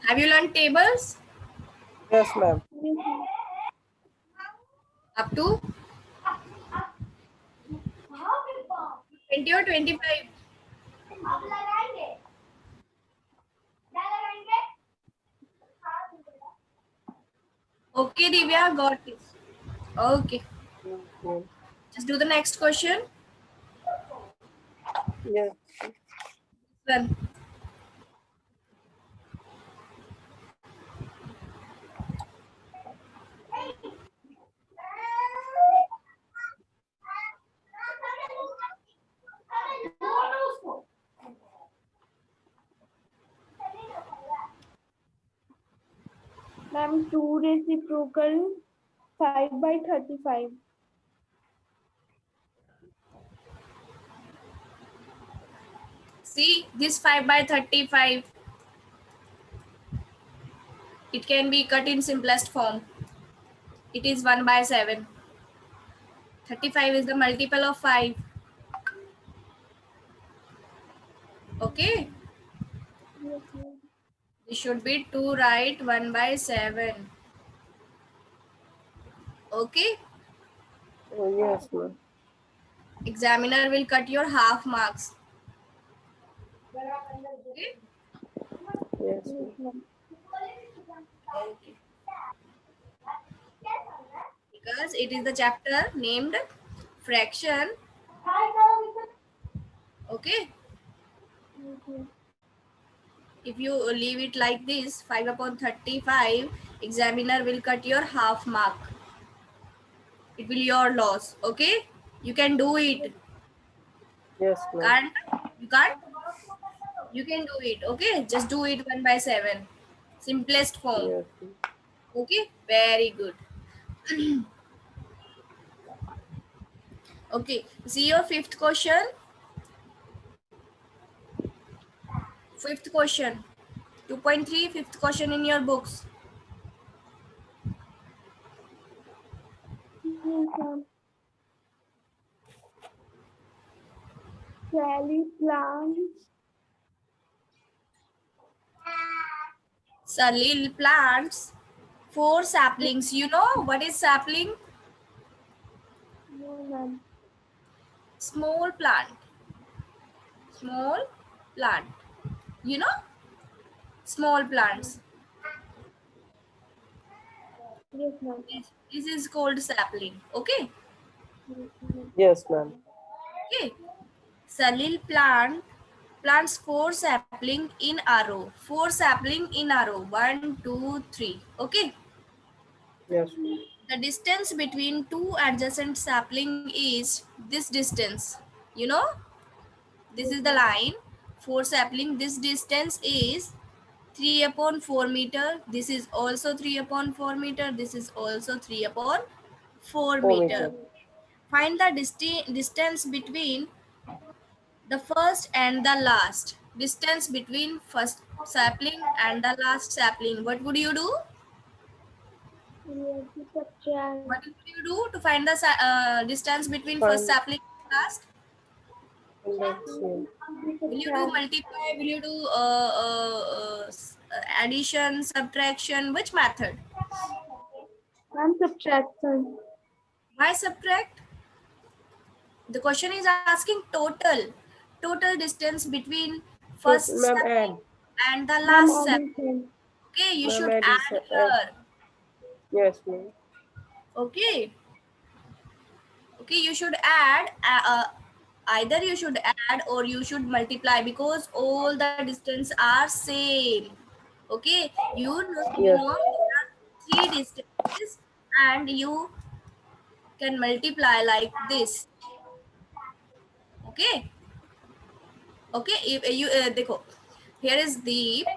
Have you learned tables Yes, ma'am. up to 20 or 25? Okay, Divya, got it. Okay, Okay. just do the next question. Yes. Then Ma'am, 2 reciprocal 5/35. see this 5/35. It can be cut in simplest form. It is 1/7. 35 is the multiple of 5. Okay, Yes, ma'am. this should be 2 right, 1/7. Okay, Oh, yes, ma'am. examiner will cut your half marks. Okay? Yes, Yes, ma'am. ma'am. Okay. Because it is the chapter named fraction. Okay, Yes, ma'am. if you leave it like this 5/35, examiner will cut your half mark. It will your loss. Okay, you can do it. Yes, ma'am. Can't you? Can't you? Can do it. Okay, just do it 1/7, simplest form. Yes, ma'am. Okay, very good. Okay, see your fifth question. Fifth question, 2.3, fifth question in your books. Yes, ma'am. Sally plants Salil plants 4 saplings. You know what is sapling? no, ma'am. Small plant. Small plant. You know, small plants. Yes, ma'am. This is called sapling. Okay. Yes, ma'am. Yes, ma'am. Okay. Salil plants 4 sapling in a row. 4 sapling in a row. 1, 2, 3. Okay. Yes, ma'am. The distance between two adjacent sapling is this distance. You know, this Yes, is the ma'am. line. 4 sapling. This distance is 3/4 meter. This is also 3/4 meter. This is also 3/4 4 meter. meter. Find the distance between the first and the last. Distance between first sapling and the last sapling. What would you do? We have to subtract. What would you do to find the distance between first Find sapling and last? let's see. We Will you do subtract. multiply? Will you do addition, subtraction? Which method? Ma'am, subtraction. Why subtract? The question is asking total distance between Total, first ma'am, sapling add. and the Ma'am, last sapling. addition. Okay, you Ma'am, should add is add add. here. Yes, ma'am. Okay, okay, you should add. Either you should add or you should multiply because all the distance are same. Okay, you Yes. know there are 3 distances and you can multiply like this. Okay, okay, if you देखो, here is Deep,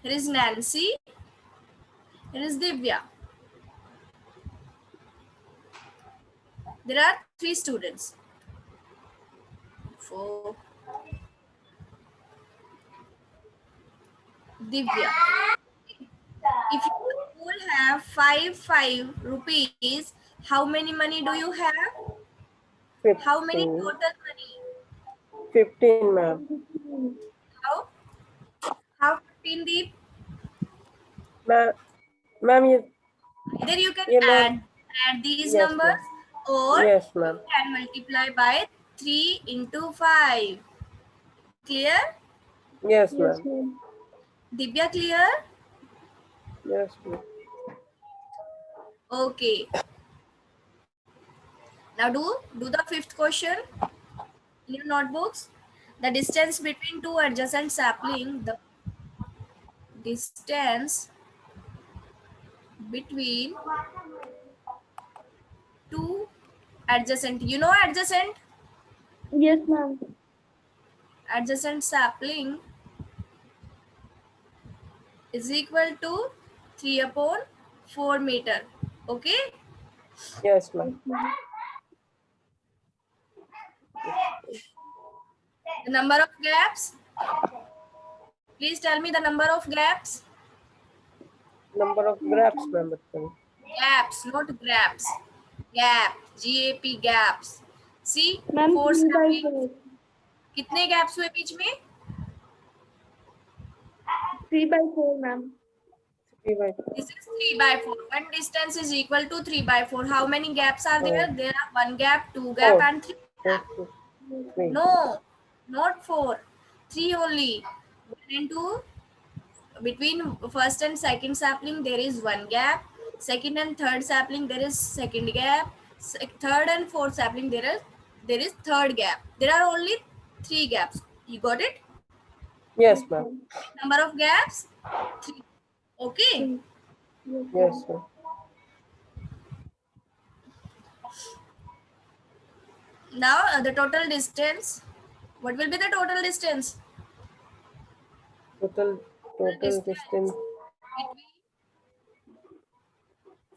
here is Nancy, here is Divya. There are 3 students. 4, Divya. If you all have 5 rupees, how many money do you have? How many 15. total money? 15, ma'am. How? How 15, Deep? Ma'am Either you can ये ma'am add these yes numbers or ma'am yes you ma'am can multiply by 3 into 5. Clear? Yes Yes, ma'am ma'am. Divya, clear? Yes ma'am Okay. Now do the fifth question in your notebooks. The distance between two adjacent sapling, the distance between two adjacent, you know adjacent? Yes, ma'am. Adjacent sapling is equal to 3 upon 4 meter. Okay? Yes Yes, ma'am ma'am. The number of gaps. Please tell me the number of gaps. Number of gaps ma'am बताइए Gaps, not grabs. Gap. GAP gaps. See, Ma'am, 4 3 by sapling. 4. कितने gaps हुए बीच में? 3 by 4, ma'am. 3 by This is 3 by 4. One distance is equal to 3 by 4. How many gaps are there? 4 There are 1 gap, 2 gap, 4 and 3 gap. 3 No, not 4. 3 only. 1 and 2. Between first and second sapling, there is 1 gap. Second and third sapling, there is second gap. Third and fourth sapling, there is third gap. There are only 3 gaps. You got it? Yes ma'am Number of gaps? 3. Okay. 3. Yes, yes ma'am. Ma'am Now the total distance. What will be the total distance? Total Distance distance between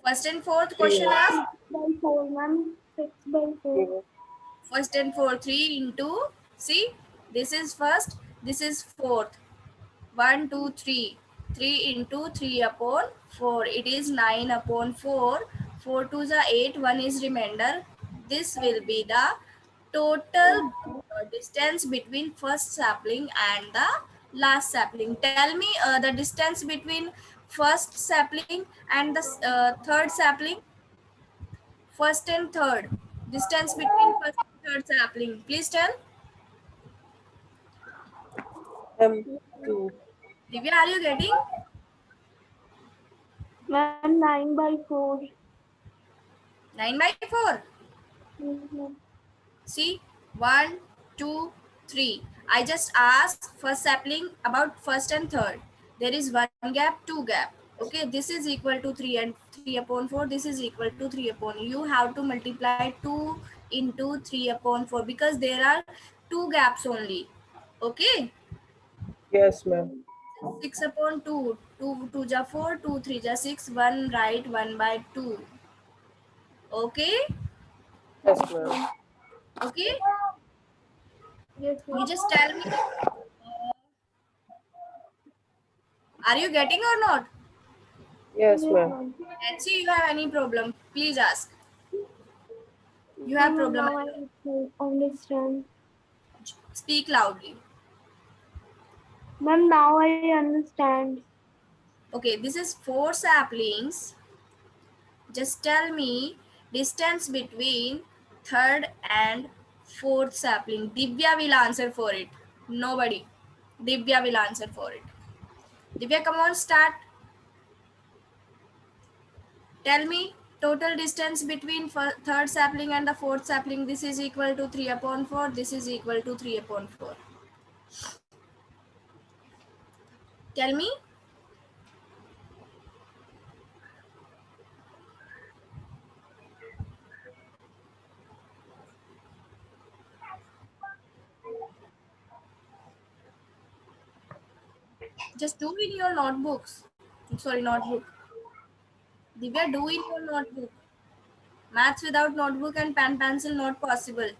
first and fourth 3 question है asked. 6 by 4, ma'am. 6 by 4. First and fourth, 3 into, see, this is first, this is fourth. 1, 2, 3. 3 into 3 upon 4. It is 9 upon 4. 4 to the 8, 1 is remainder. This will be the total distance between first sapling and the last sapling. Tell me the distance between first sapling and the third sapling. First and third. Distance between first and third sapling. Please tell. Ma'am 2 Divya, are you getting? Ma'am, 9 by 4. 9 by 4. Yes, ma'am. See, 1, 2, 3. I just asked first sapling about first and third. There is 1 gap, 2 gap. Okay, this is equal to 3 and 3 upon 4. This is equal to 3 upon. You have to multiply 2 into 3 upon 4 because there are 2 gaps only. Okay, yes ma'am 6 upon 2. 2 2 ja 4, 2 3 ja 6. 1 right, 1 by 2. Okay, yes ma'am okay. Yes, You ma'am. just tell me. Are you getting or not? Yes Yes, ma'am ma'am. Let's see you have any problem. Please ask. You have Ma'am, problem. now I understand. Speak loudly. Ma'am, now I understand. Okay, this is 4 saplings. Just tell me distance between third and fourth sapling. Divya will answer for it. Nobody. Divya will answer for it. Divya, come on, start. Tell me total distance between third sapling and the fourth sapling. This is equal to 3 upon 4. This is equal to 3 upon 4. Tell me. Just do in your notebooks. Sorry, notebook. Divya, do in your notebook. Maths without notebook and pen pencil not possible.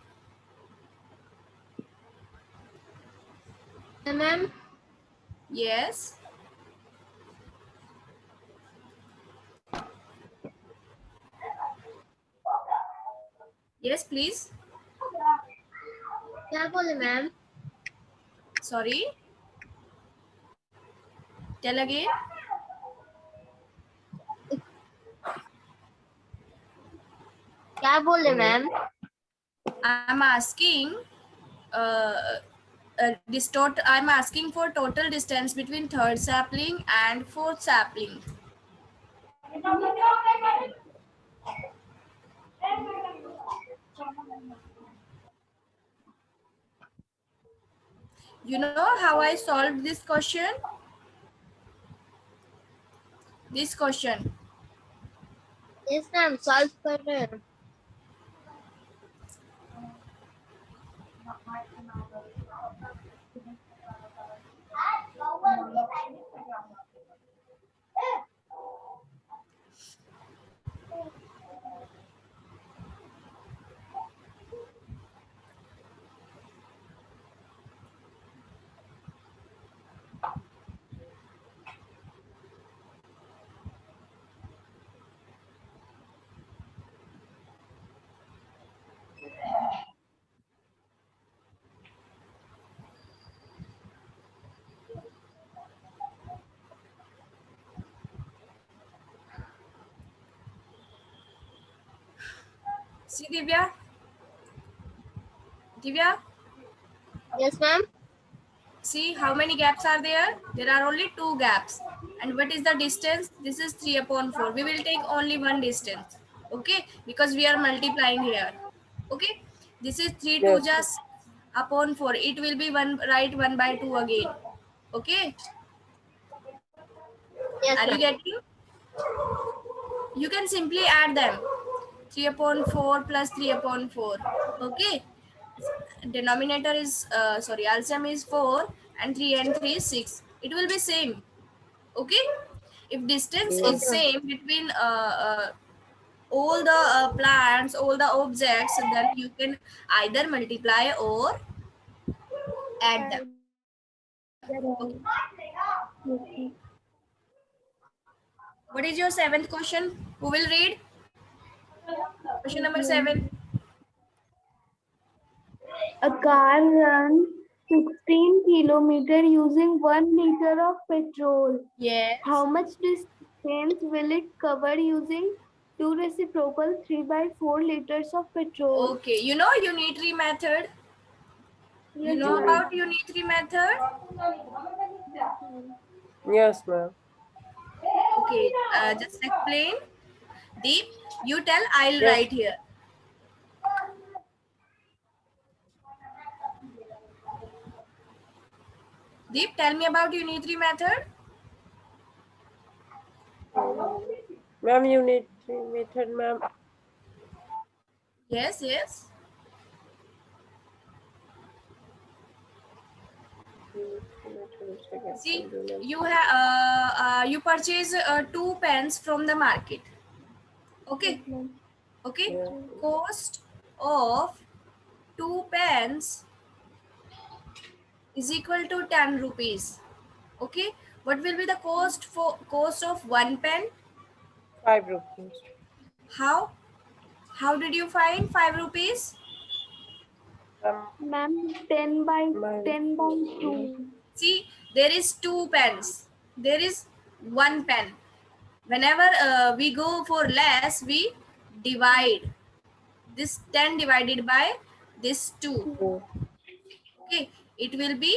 Ma'am, Yes. Yes, please. क्या बोले ma'am? Sorry. Tell again. क्या बोले ma'am? I'm asking I'm asking for total distance between third sapling and fourth sapling. You know how I solved this question? This question. Yes ma'am, solve कर रहे हैं. See, Divya? Divya? Yes ma'am. See how many gaps are there? There are only 2 gaps. And what is the distance? This is 3/4. We will take only one distance. Okay? Because we are multiplying here. Okay? This is 3 2 Yes. just upon 4. It will be 1/2 again. Okay? Yes Are you ma'am. getting? You can simply add them. 3/4 plus 3/4. Okay? Denominator is, LCM is 4 and 3 and 3 is 6. It will be same. Okay, if distance Yes. is same between all the plants, all the objects, then you can either multiply or add them. Okay. Okay. What is your 7th question? Who will read question number 7? A car runs 16 kilometer using 1 liter of petrol. Yes. How much distance will it cover using 2 reciprocal 3/4 liters of petrol? Okay, you know unitary method. You Yes, know ma'am. about unitary method? Yes, ma'am. Okay, just explain. Deep, you tell, I'll Yes. write here. Deep, tell me about unitary method. Ma'am, you need method, ma'am. Yes, yes. See, you purchase 2 pens from the market. Okay, Yes, ma'am. okay. Yeah. Cost of 2 pens is equal to 10 rupees. Okay, what will be the cost of 1 pen? 5 rupees. How? How did you find 5 rupees? Ma'am, 10 by Ma'am. 10 by 2. See, there is 2 pens. There is 1 pen. Whenever we go for less, we divide this 10 divided by this 2. Okay, it will be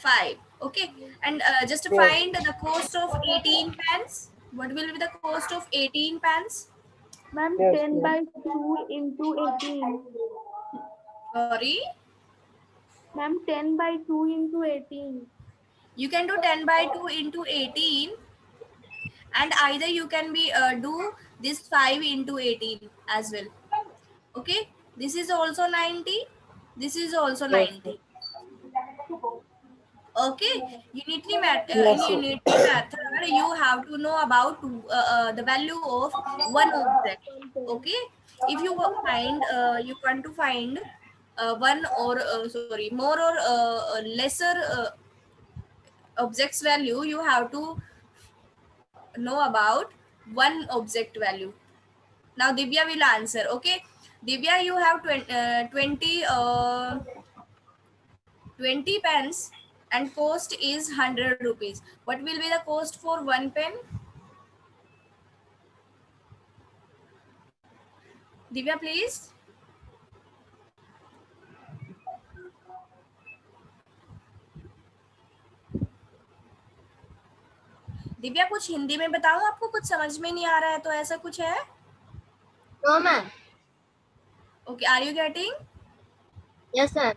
5. Okay, and just to Yes. find the cost of 18 pence. What will be the cost of 18 pence? Ma'am, Yes, 10 ma'am. by 2 into 18. Sorry, Ma'am, 10 by 2 into 18. you can do 10 by 2 into 18, and either you can be do this 5 into 18 as well. Okay, this is also 90. This is also Yes, 90. Okay, unitary in yes, unitary method you have to know about the value of one object. Okay, if you you want to find one or more or lesser object's value, you have to know about one object value. Now Divya will answer. Okay, Divya, you have 20 pens and cost is 100 rupees. What will be the cost for 1 pen? Divya, please. Divya, कुछ हिंदी में बताऊं आपको? कुछ समझ में नहीं आ रहा है तो ऐसा कुछ है? No, ma'am. Okay, are you getting? Yes, ma'am.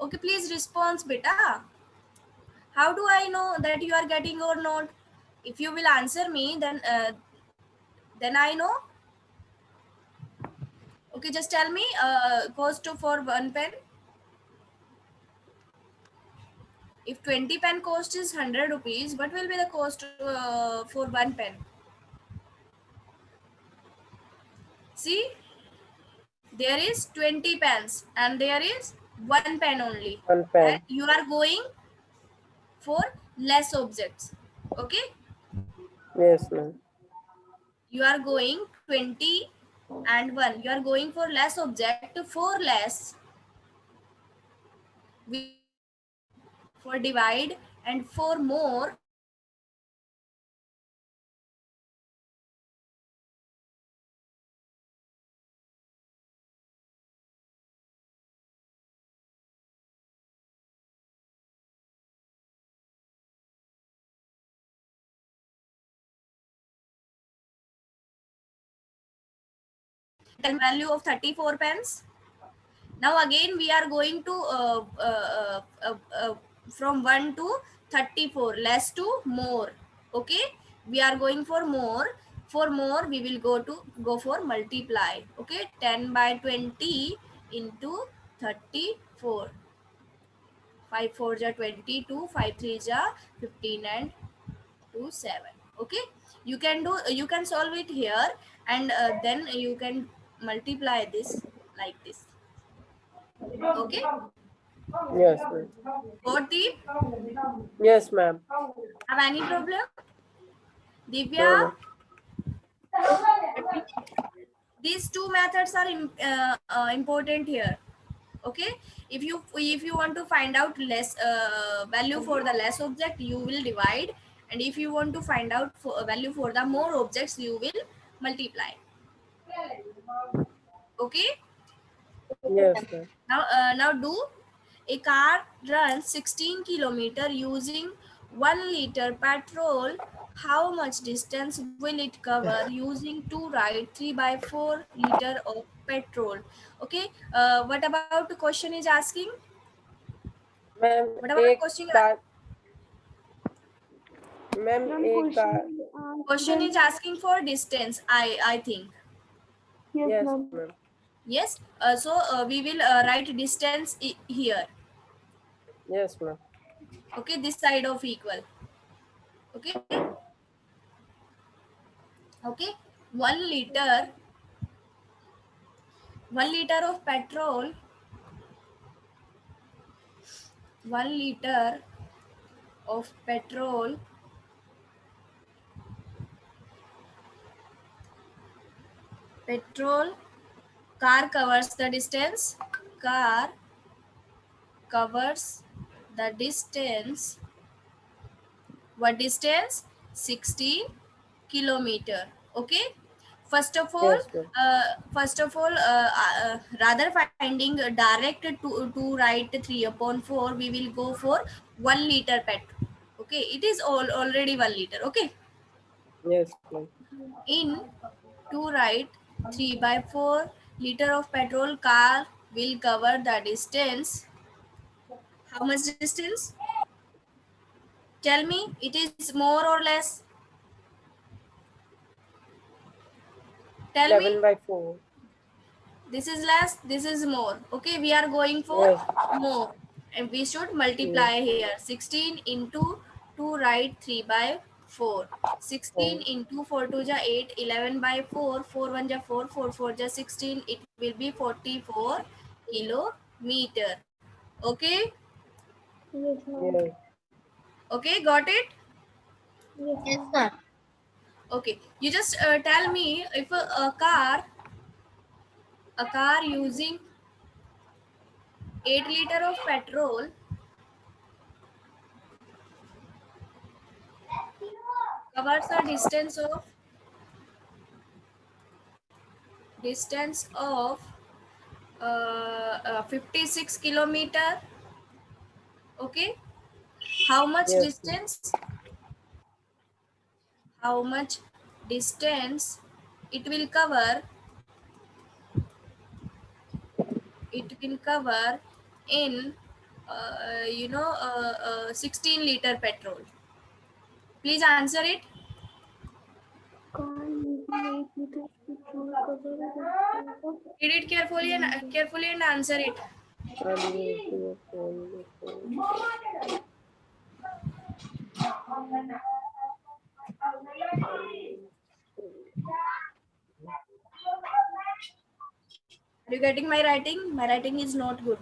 Okay, please respond, beta. How do I know that you are getting or not? If you will answer me, then I know. Okay, just tell me cost for one pen. If 20 pen cost is 100 rupees, what will be the cost for one pen? See, there is 20 pens and there is one pen only. One And pen. you are going for less objects. Okay, Yes, ma'am. you are going 20 and 1. You are going for less object. For less, we for divide, and for more value of 34 pence. Now again we are going to from 1 to 34, less to more. Okay, we are going for more. For more, we will go for multiply. Okay, 10 by 20 into 34. 5 4 ja 22, 5 3 ja 15, and 2 7. Okay, you can solve it here, and then you can multiply this like this. Okay, Yes, ma'am. got the Yes, ma'am. have any problem? Divya, No, ma'am. these two methods are important here. Okay, if you want to find out less value for the less object, you will divide, and if you want to find out for value for the more objects, you will multiply. Okay, Yes, ma'am. now do. A car runs 16 kilometer using 1 liter petrol. How much distance will it cover using 2 ride 3 by 4 liter of petrol? Okay, what about the question is asking? Ma'am What about the एक question? Car ma'am Ma'am, एक car Question is asking for distance. I think. Yes, yes ma'am. Ma'am Yes. So we will write distance here. Yes ma'am Okay, this side of equal. Okay. Okay. 1 liter. 1 liter of petrol. 1 liter of petrol car covers the distance. Car covers the distance. What distance? 16 kilometer. Okay, first of all, yes ma'am rather finding direct to write 3 upon 4, we will go for 1 liter petrol. Okay, it is already 1 liter. Okay, yes ma'am in to write 3 by 4 liter of petrol, car will cover the distance. How much distance? Tell me, it is more or less? Tell me. 11/4 This is less, this is more. Okay, we are going for yes more, and we should multiply yes here. 16 into 2, write 3 by 4. 16 into 4 2 ja 8, 11 by 4, 4 1 ja 4, 4 4 ja 16. It will be 44 kilometer. Okay, Yes, ma'am. yes okay, got it? Yes, sir. Okay, you just tell me if a car using 8 liter of petrol covers a distance of 56 kilometer. Okay, how much Yes, ma'am. distance? How much distance it will cover? It will cover in 16-liter petrol. Please answer it. Car using 8 liters petrol cover the distance of Read it carefully and answer it. I'll use your phone before. Are you getting my writing? My writing is not good.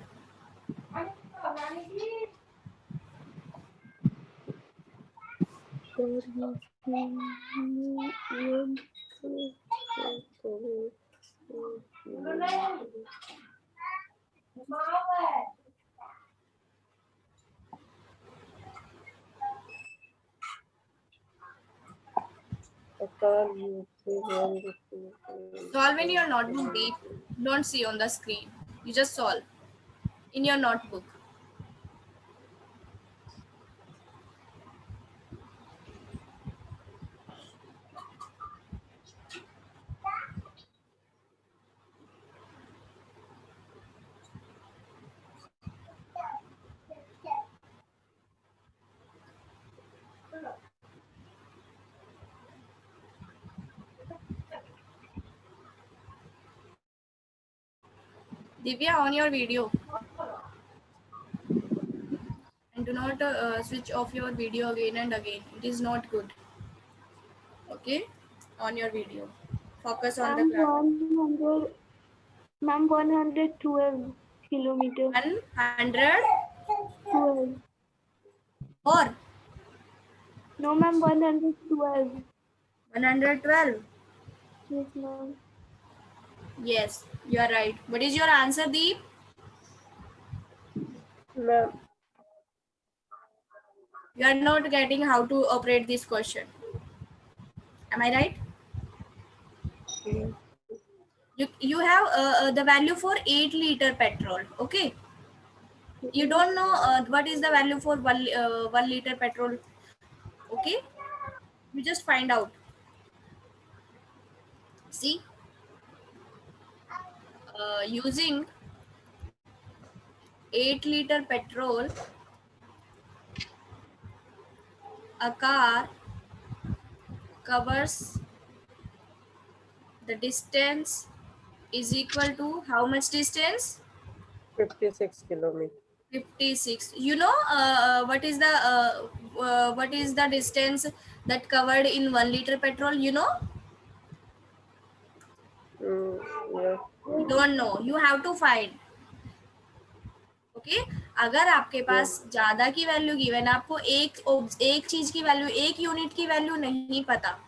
A car using 1 liter. Solve in your notebook, Deep. Don't see on the screen. You just solve in your notebook. Divya, on your video. And do not switch off your video again and again. It is not good. Okay? On your video. Focus on the class. 112 kilometers. 100 12. or No, ma'am, 112. 112. Yes, ma'am. Yes, you are right. What is your answer, Deep? Ma'am, You are not getting how to operate this question. Am I right? You have the value for 8-liter petrol. Okay. You don't know what is the value for 1 liter petrol. Okay. You just find out. See, using 8-liter petrol, a car covers the distance is equal to how much distance? 56 kilometers. 56. You know what is the distance that covered in 1 liter petrol? You know? Yeah. You don't know. You have to find. Okay अगर आपके पास ज्यादा की value given आपको एक चीज की value एक unit की वैल्यू नहीं पता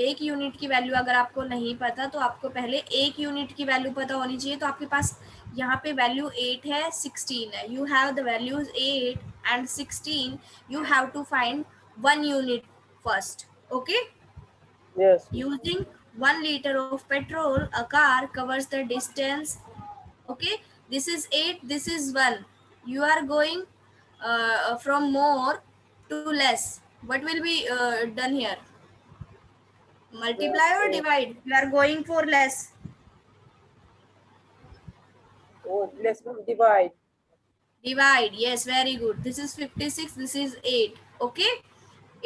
एक यूनिट की वैल्यू अगर आपको नहीं पता तो आपको पहले एक यूनिट की वैल्यू पता होनी चाहिए तो आपके पास यहाँ पे वैल्यू 8 है 16 है you have the values 8 and 16 you have to find 1 unit first okay Yes. using 1 liter of petrol a car covers the distance okay this is 8 this is 1 you are going from more to less what will be done here multiply or divide you are going for less Oh, let's divide. divide yes very good this is 56 this is 8 okay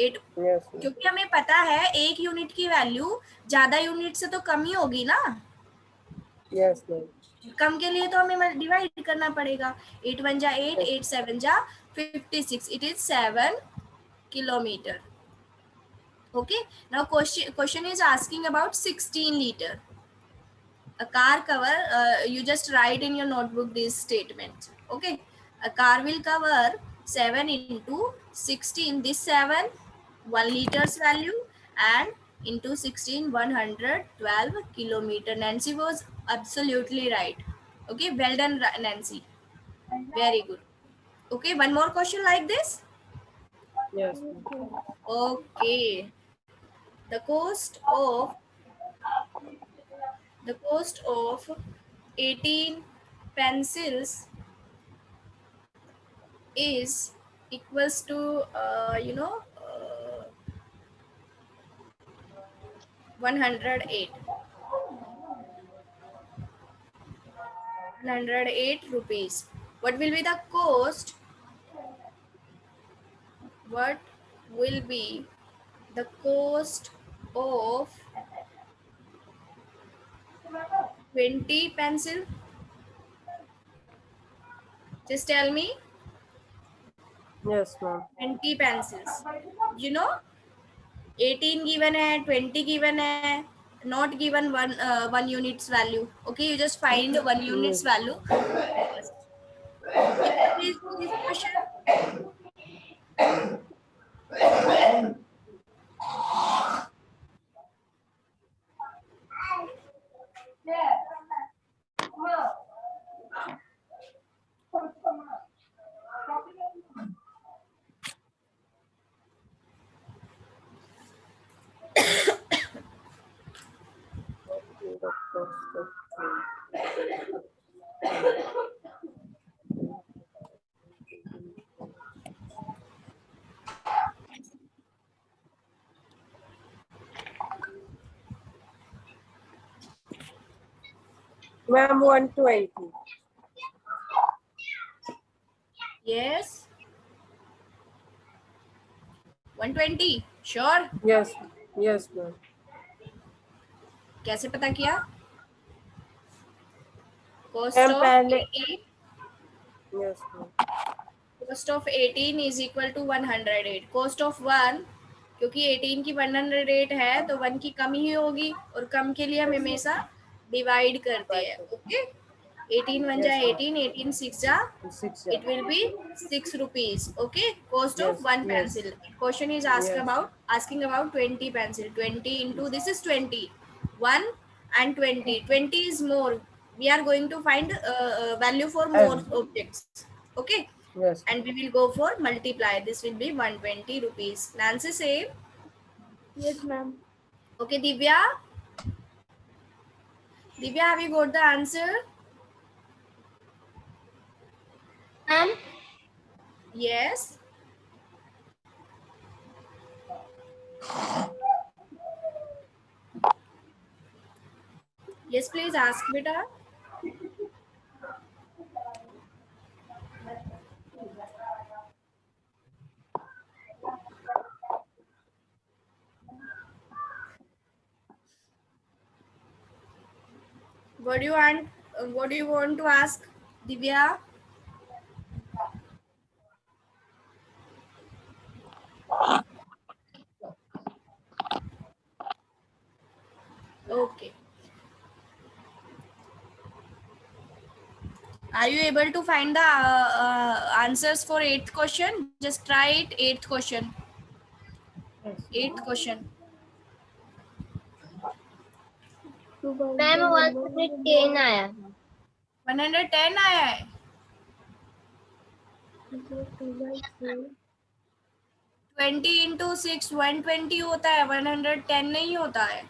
8 Yes. क्योंकि हमें पता है एक unit की value ज्यादा unit से तो कम ही होगी ना Yes, ma'am. कम के लिए तो हमें डिवाइड करना पड़ेगा 8 1 जा 8 8 7 जा 56 it is 7 kilometer okay now question is asking about 16 liter a car cover you just write in your notebook this statement okay a car will cover 7 into 16 this 7 1 liters value and into 16 112 kilometer Nancy was absolutely right okay well done Nancy very good okay one more question like this Yes. Ma'am. okay The cost of 18 pencils is equals to 108 rupees. What will be the cost? What will be the cost of 20 pencil? Just tell me. Yes, ma'am. 20 pencils. You know, 18 given hai, 20 given hai, not given one unit's value. Okay, you just find one unit's Yes. value first. Can you please do this question? The cost of ma'am, 120. Yes. 120. Sure. Yes. Yes, ma'am. कैसे पता किया? Cost ma'am of पहले 18. yes, ma'am. Cost of 18 is equal to 108. Cost of 1, क्योंकि 18 की 108 है तो 1 की कम ही होगी और कम के लिए हम हमेशा डिवाइड करते हैं. ओके, 18 1 जा Yes, ma'am. 18, 18 6 जा, 6. it will be 6 rupees. Okay, cost of Yes, one yes. pencil. Question is Yes. asking about 20 pencil. 20 into this is 20. 1 and 20. 20 is more. We are going to find value for more objects. Okay, Yes. and we will go for multiply. This will be 120 rupees. Nancy say. Yes, ma'am. Okay, Divya, have you got the answer? Ma'am, Yes. Yes, please ask beta. What do you want? What do you want to ask, Divya? Okay. Are you able to find the answers for 8th question? Just try it. 8th question. Yes. 8th question. Ma'am 110 आया. 110 आया है. 20 into 6 120 होता है. 110 नहीं होता है.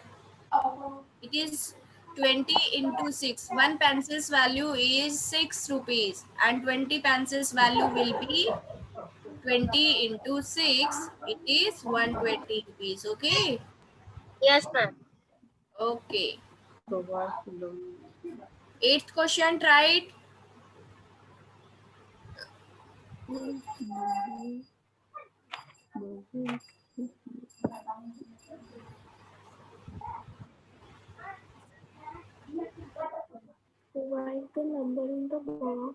It is 20 into 6. One pencil's value is 6 rupees and 20 pencils value will be 20 into 6. It is 120 rupees. Okay. Yes, ma'am. Okay. So 1 kilometer. 8th question, try it. Write the number in the box.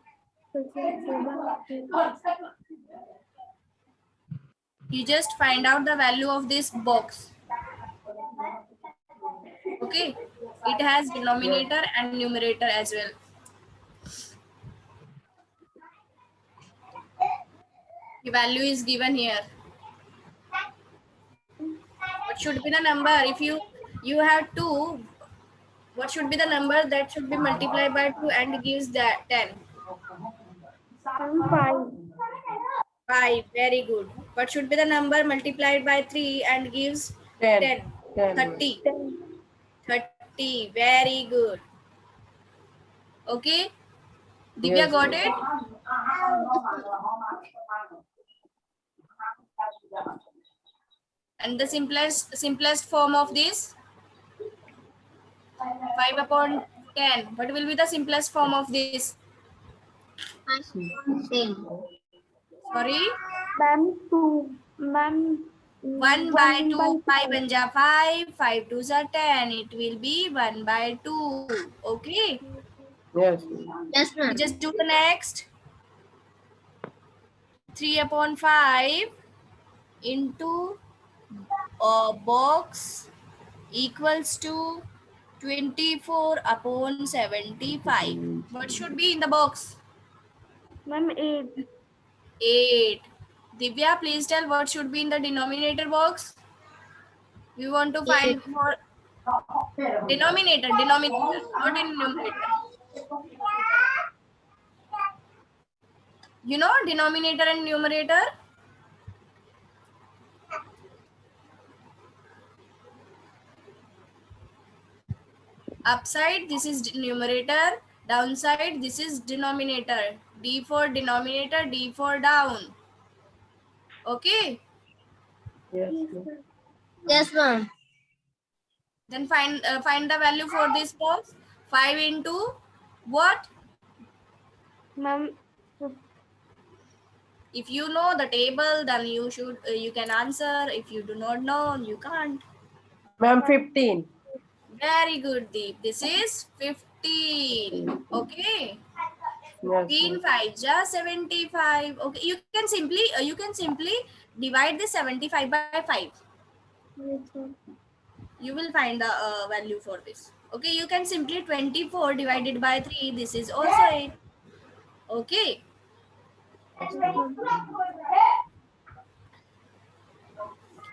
You just find out the value of this box. Okay. It has denominator and numerator as well. The value is given here. What should be the number? If you have 2, what should be the number that should be multiplied by 2 and gives that 10? 5. 5. Very good. What should be the number multiplied by 3 and gives 10. 10? 10. 30. 10. 30. Very good. Okay. Divya Yes, got ma'am. it? And the simplest form of this? 5 upon 10. What will be the simplest form of this? 10. Sorry? Ma'am, 2. Ma'am, 1 by 1 by 2. 5 2. and 5. 5 2s are 10. It will be 1 by 2. Okay. Yes, ma'am. Yes, We ma'am. just do the next. 3 upon 5 into box equals to 24 upon 75. What should be in the box? Ma'am, 8. 8. Divya, please tell what should be in the denominator box. We want to find for denominator, not in numerator. You know denominator and numerator? Upside, this is numerator. Downside, this is denominator. D for denominator, D for down. Okay. Yes, ma'am. Yes, ma'am. Then find the value for this box. 5 into what? Ma'am, If you know the table, then you can answer. If you do not know, you can't. Ma'am, 15. Very good, Deep. This is 15. Okay. Yes, 15 ma'am. 5 just 75. Okay. You can simply divide this 75 by 5. yes, ma'am. You will find the value for this. Okay. You can simply 24 divided by 3. This is also 8. Okay.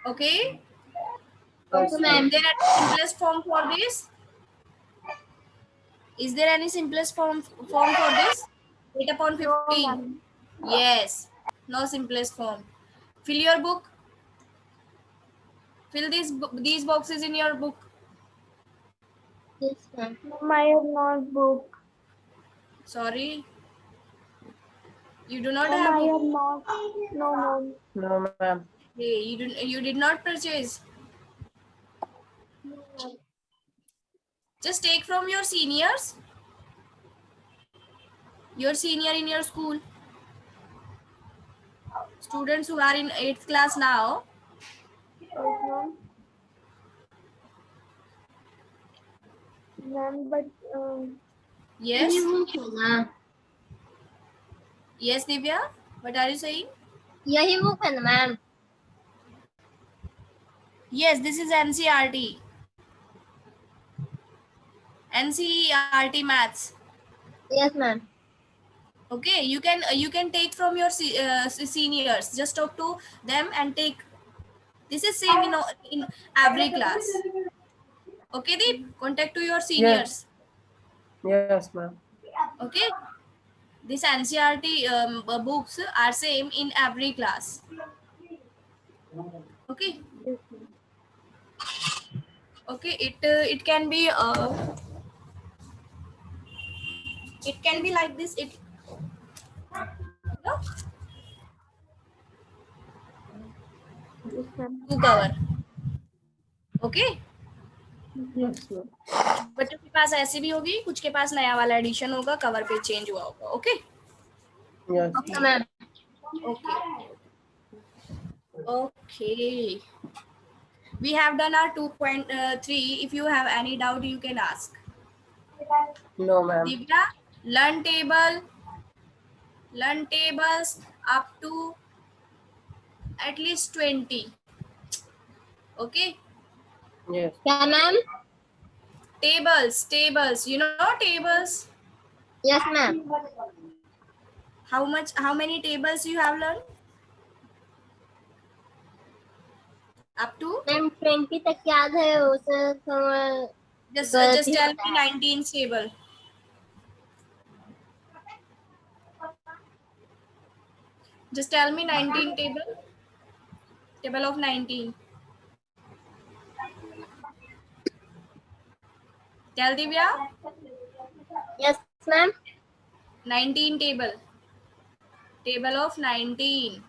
Okay. Yes, Okay, Is ma'am. ma'am. there any simplest form for this? Is there any simplest form for this? 8 upon No, 15. ma'am. Yes. No simplest form. Fill your book. Fill these boxes in your book. Yes, ma'am. Ma'am, I have not book. Sorry. You do not Ma'am, have I book. have not. No, ma'am. No, ma'am. Hey, you did not purchase. No, ma'am. Just take from your seniors. Your senior in your school. Students who are in 8th class now. Yes, ma'am. Ma'am, but Yes. यही वो है ना Yes, Divya. What are you saying? यही वो है ना ma'am Yes, this is NCRT. NCERT maths. Yes ma'am Okay, you can take from your seniors. Just talk to them and take. This is same in every class. Okay, Deep. Contact to your Yes. seniors. Yes, ma'am. Okay. This NCRT books are same in every class. Okay. yes, ma'am. Okay. It can be like this. No? Yes, ma'am. To cover. Okay. Yes, ma'am. बच्चों के पास ऐसी भी होगी, कुछ के पास नया वाला addition होगा, कवर पे चेंज हुआ होगा. Okay. Yes, okay ma'am. Ma'am Okay. Okay. We have done our 2.3. If you have any doubt, you can ask. No, ma'am. Divya, learn tables up to at least 20. Okay. Yes. क्या ma'am Tables. You know tables? Yes ma'am How many tables you have learned? Up to? Ma'am 20 तक याद है उसे थोड़ा Just गलती tell होता me है 19 table. Just tell me 19 table. Table of 19. Tell Divya. Yes, ma'am. 19 table. Table of 19.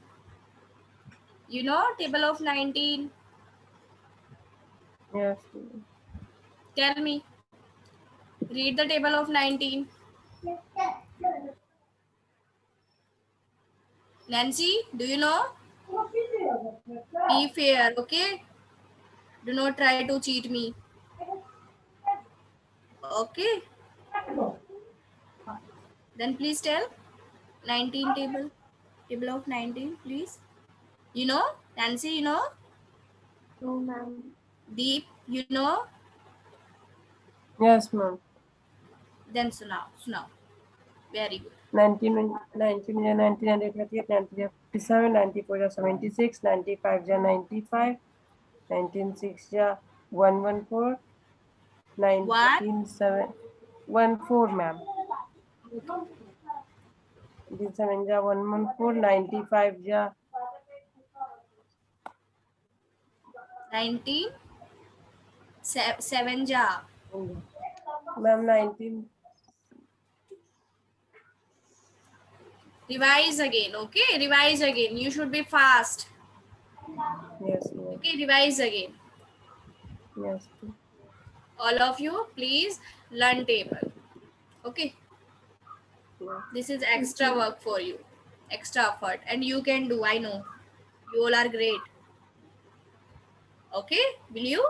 You know table of 19? Yes, ma'am. Tell me. Read the table of 19. Nancy, do you know? Be fair, okay? Do not try to cheat me. Okay? Then please tell. 19 table. Table of 19, please. You know? Nancy, you know? No, ma'am. Deep, you know? Yes, ma'am. Then Sunao. Very good. 19, 19, 1938, 1957, 94, 76, 95, 95, 196, 114, 1. 197, 14, ma'am. This 7, 114, 95, 19. 7 ja. ma'am, 19. Revise again, okay? Revise again. You should be fast. Yes, ma'am. Okay, revise again. Yes, ma'am. All of you, please learn table. Okay, Yeah. this is extra work for you, extra effort, and you can do. I know you all are great. Okay, will you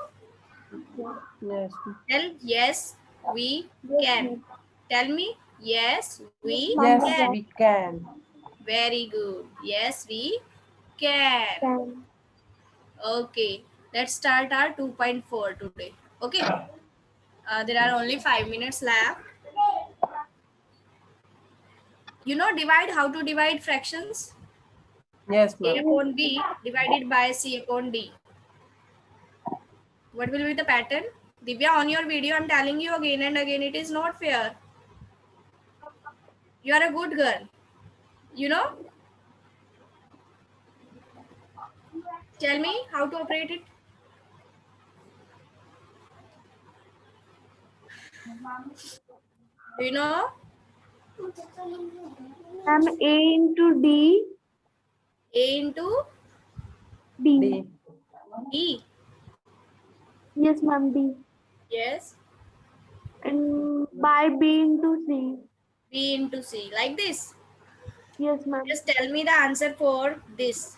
Yes, ma'am. tell yes we Yes, can? ma'am. Tell me yes we Yes, can. we can. Very good. Yes we can. Can. Okay, let's start our 2.4 today. Okay, there are only 5 minutes left. You know divide, how to divide fractions? Yes, A ma'am. upon B divided by C upon D. What will be the pattern? Divya, on your video, I'm telling you again and again, it is not fair. You are a good girl. You know? Tell me how to operate it. Do you know? Ma'am, A into D. A into D. D. D. Yes, ma'am, D. Yes. And by B into C. B into C. Like this. Yes, ma'am. Just tell me the answer for this.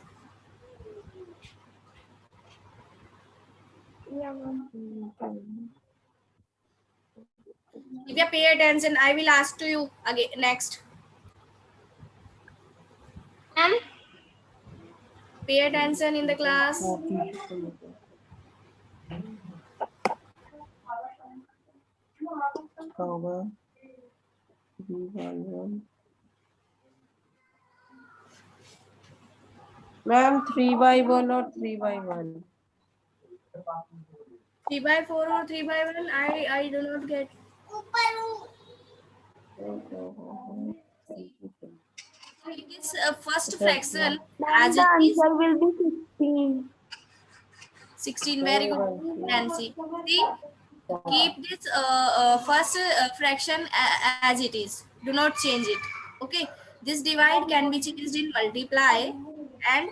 Yeah, ma'am. Divya, pay attention. I will ask to you again next. Ma'am. Pay attention in the class. Cover. Ma'am, 3 by 1 or 3 by 1? 3 by 4 or 3 by 1? I do not get. This first fraction Ma'am, as the it is answer will be 16. 16. Very good, Nancy. See, keep this first fraction as it is. Do not change it. Okay. This divide can be changed in multiply and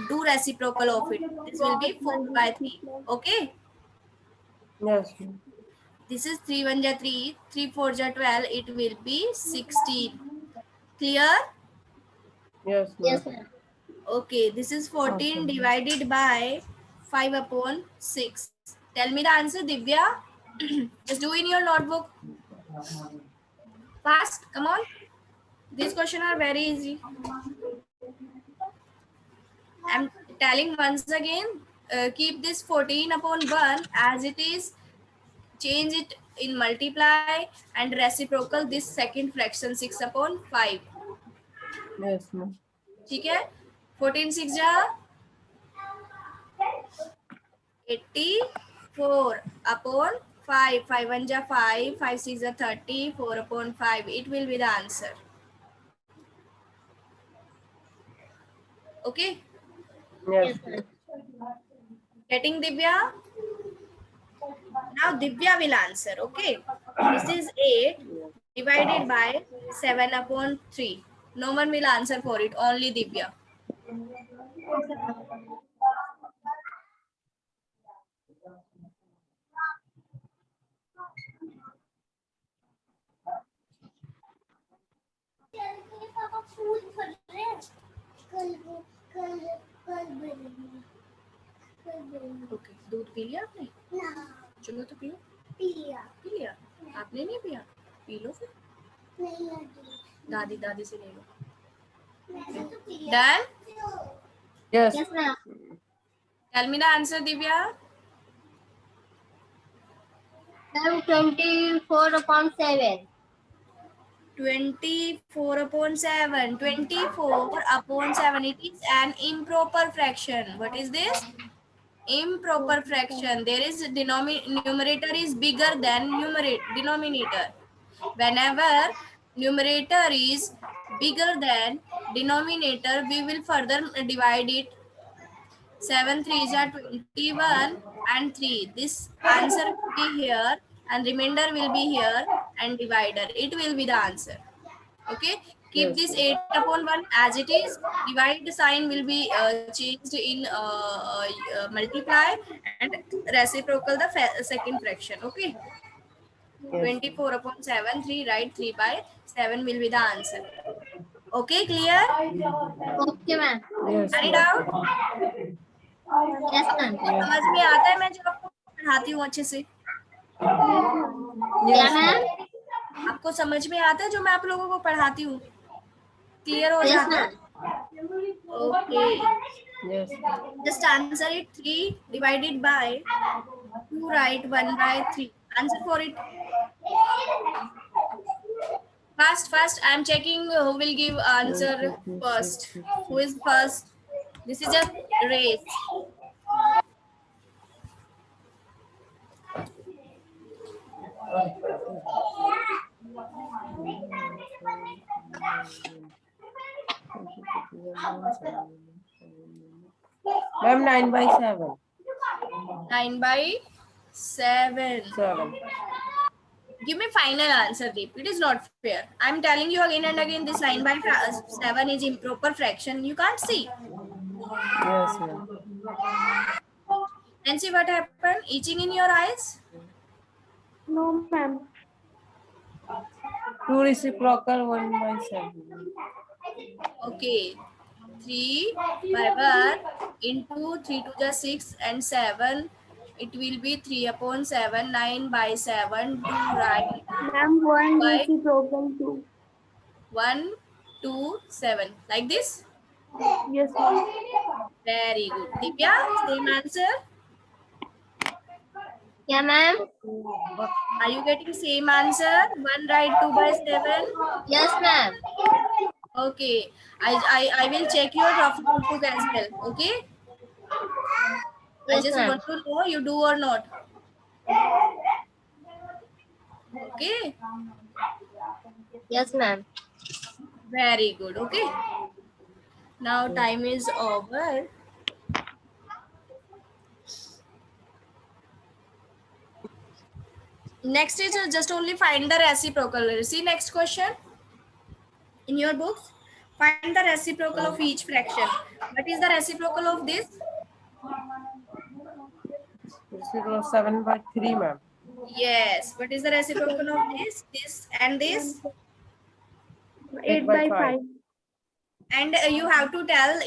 do reciprocal of it. This will be 4 by 3. Okay. Yes, ma'am. This is 3 1 ja 3, 3 4 ja 12. It will be 16. Clear? Yes, Yes, ma'am. ma'am. Okay. This is 14 divided by 5 upon 6. Tell me the answer, Divya. Just do in your notebook. Fast. Come on. These questions are very easy. I'm telling once again, keep this 14 upon 1 as it is. Change it in multiply and reciprocal this second fraction 6 upon 5. Yes, ma'am. ठीक है 14 6 जा 84 upon 5. 5 1 ja 5. 5 6 ja 30. 4 upon 5. It will be the answer. Okay. Yes, Yes, ma'am. Getting Divya? Now Divya will answer. Okay. This is 8 divided by 7 upon 3. No one will answer for it. Only Divya. Okay. दूध P लिया आपने? चलो तो पियो. P लिया. आपने नहीं पिया? पी लो फिर. दादी से ले लो. Done? Yes. Yes, ma'am. Tell me the answer, Divya. Ma'am, 24 upon 7. 24 upon 7. 24 upon 7. It is an improper fraction. What is this? Improper fraction. There is numerator is bigger than denominator. Whenever numerator is bigger than denominator, we will further divide it. 7 3s are 21 and 3. This answer will be here and remainder will be here and divider. It will be the answer. Okay. Keep Yes, this ma'am. 8 upon 1 as it is. Divide sign will be changed in multiply and reciprocal the second fraction. Okay. Yes. 24 upon 7, 3, write 3 by 7 will be the answer. Okay, clear? Okay, ma'am. Yes, Any ma'am. doubt? Yes, ma'am. Yes. समझ में आता है मैं जब आपको पढ़ाती हूँ अच्छे से? Yeah, Yes, ma'am. आपको समझ में आता है जो मैं आप लोगों को पढ़ाती हूँ? क्लियर हो Yes, जाता है? ma'am. Okay. yes. Just answer it. 3 divided by 2, write 1 by 3. Answer for it. Fast. I am checking who will give answer first. Who is first? This is a race. Ma'am, 9 by 7. 9 by 7. 7. Give me final answer, Deep. It is not fair. I am telling you again and again this 9 by 7 is improper fraction. You can't see. Yes, ma'am. And see what happened? Itching in your eyes? No, ma'am. 2 reciprocal 1 by 7. Okay. 3 by 1 into 3 to the 6 and 7. It will be 3 upon 7. 9 by 7. 2 right. Ma'am, 1 By reciprocal 2. 1, 2, 7. Like this? Yes, ma'am. Very good. Divya, same answer? Yeah, ma'am. Are you getting same answer? 1 right, 2 by 7? Yes, ma'am. Okay. I will check your rough notebook as well. Okay? I Yes, just ma'am. want to know you do or not. Okay? Yes, ma'am. Very good. Okay? Now time is over. Next is just only find the reciprocal. See next question in your books. Find the reciprocal of each fraction. What is the reciprocal of this? Reciprocal 7 by 3, ma'am. Yes. What is the reciprocal of this? This and this? 8 by 5. And you have to tell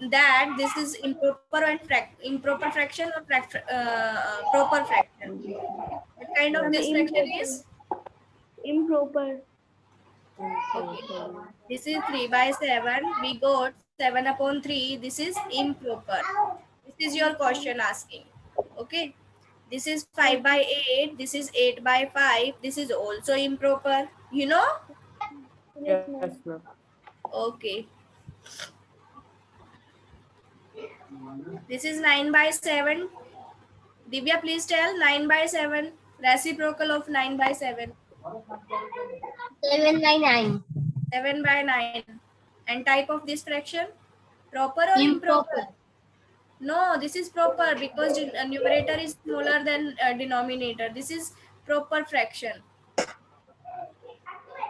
that this is improper and improper fraction or proper fraction. What kind of this fraction is? Improper. Okay. This is 3 by 7. We got 7 upon 3. This is improper. This is your question asking. Okay. This is 5 by 8. This is 8 by 5. This is also improper. You know? Yes, Yes, ma'am. ma'am. Okay. This is 9 by 7. Divya, please tell 9 by 7. Reciprocal of 9 by 7. 7 by 9. 7 by 9. And type of this fraction? Proper or improper? Improper. No, this is proper because numerator is smaller than denominator. This is proper fraction.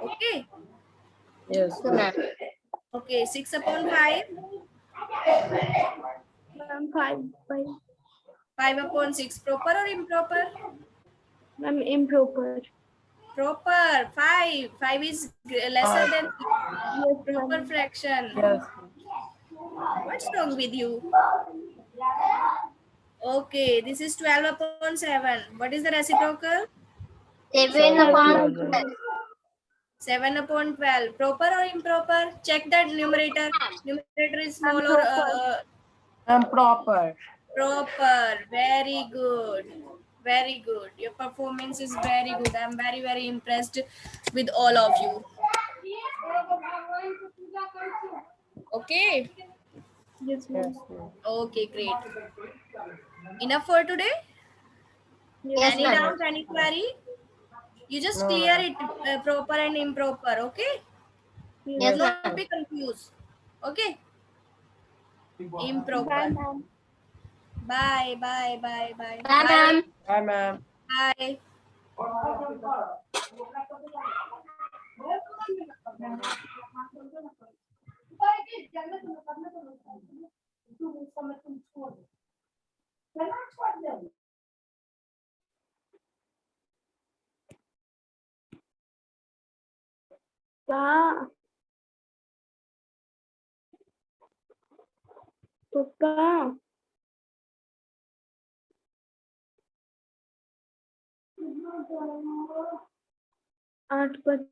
Okay. Yes, Okay, ma'am. ma'am. Okay. 6 upon 5. Ma'am, 5 by 5 upon 6. Proper or improper? ma'am improper. Proper. 5. 5 is lesser than 6. Yes, Proper ma'am. fraction. Yes. What's wrong with you? Okay. This is 12 upon 7. What is the reciprocal? 7 7 upon upon 7 12. 7 upon 12. Proper or improper? Check that numerator. Numerator is small or proper. And proper. proper. Very good. Very good. Your performance is very good. I'm very, very impressed with all of you. Okay. Yes, Yes, ma'am. ma'am. Okay, great. Enough for today? Yes, Any ma'am. doubt, any query? You just No, clear ma'am. it proper and improper. Okay. Do Yes, Yes. not ma'am. be confused. Okay. Bye, Improper. ma'am. Bye, bye, bye, bye. Bye, Bye. ma'am. Bye, ma'am. Bye. Pa, Papa. 8 बजे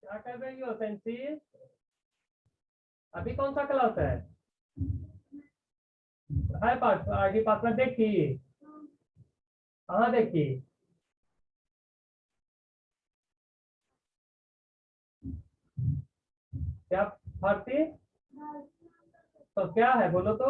क्या कर रही हो sensi? अभी कौन सा class है पास आगे पासवर्ड देखी? कहाँ देखी? क्या फारसी? तो क्या है बोलो तो?